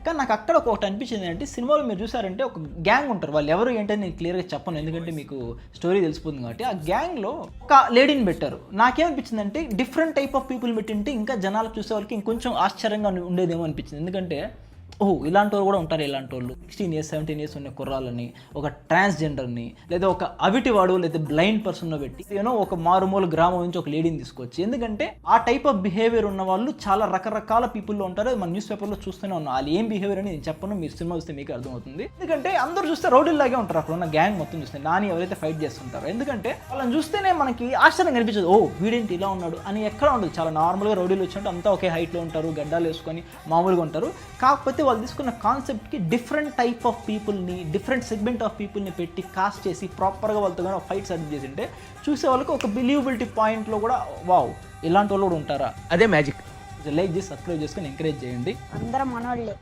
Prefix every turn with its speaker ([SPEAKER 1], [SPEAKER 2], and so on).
[SPEAKER 1] కానీ నాకు అక్కడ ఒకటి అనిపించింది అంటే, సినిమాలో మీరు చూసారంటే ఒక గ్యాంగ్ ఉంటారు. వాళ్ళు ఎవరు ఏంటని నేను క్లియర్గా చెప్పను, ఎందుకంటే మీకు స్టోరీ తెలిసిపోతుంది కాబట్టి. ఆ గ్యాంగ్లో ఒక లేడీని పెట్టారు. నాకేమనిపించిందంటే డిఫరెంట్ టైప్ ఆఫ్ పీపుల్ పెట్టింటే ఇంకా జనాలకు చూసే వాళ్ళకి ఇంకొంచెం ఆశ్చర్యంగా ఉండేదేమో అనిపించింది. ఎందుకంటే ఇలాంటి వాళ్ళు కూడా ఉంటారు, ఇలాంటి వాళ్ళు 16 years 17 years ఉన్న కుర్రాలని, ఒక ట్రాన్స్జెండర్ని, లేదా ఒక అవిటివాడు లేదా బ్లైండ్ పర్సన్ పెట్టి ఒక మారుమూల గ్రామం నుంచి ఒక లేడీని తీసుకొచ్చి, ఎందుకంటే ఆ టైప్ ఆఫ్ బిహేవియర్ ఉన్న వాళ్ళు చాలా రకరకాల పీపుల్లో ఉంటారు. మన న్యూస్ పేపర్లో చూస్తూనే ఉన్నాం. వాళ్ళు ఏం బిహేవియర్ అని నేను చెప్పను, మీరు సినిమా చూస్తే మీకు అర్థమవుతుంది. ఎందుకంటే అందరూ చూస్తే రౌడీలాగే ఉంటారు, అక్కడ ఉన్న గ్యాంగ్ మొత్తం చూస్తే నాని ఎవరైతే ఫైట్ చేస్తుంటారో. ఎందుకంటే వాళ్ళని చూస్తేనే మనకి ఆశ్చర్యం కనిపించదు, వీడేంటి ఇలా ఉన్నాడు అని ఎక్కడ ఉండదు. చాలా నార్మల్గా రౌడీలు వచ్చినట్టు అంతా ఒకే హైట్లో ఉంటారు, గడ్డాలు వేసుకొని మామూలుగా ఉంటారు. కాకపోతే వాళ్ళు తీసుకున్న కాన్సెప్ట్కి డిఫరెంట్ టైప్ ఆఫ్ పీపుల్ని, డిఫరెంట్ సెగ్మెంట్ ఆఫ్ పీపుల్ని పెట్టి కాస్ట్ చేసి ప్రాపర్గా వాళ్ళతో కానీ ఫైట్ సెట్ చేసి ఉంటే చూసే వాళ్ళకి ఒక బిలీవబిలిటీ పాయింట్లో కూడా వావ్ ఇలాంటి వాళ్ళు కూడా ఉంటారా,
[SPEAKER 2] అదే మ్యాజిక్.
[SPEAKER 1] లైక్ చేసి సబ్స్క్రైబ్ చేసుకొని ఎంకరేజ్ చేయండి.
[SPEAKER 3] అందరం మనోళ్ళే.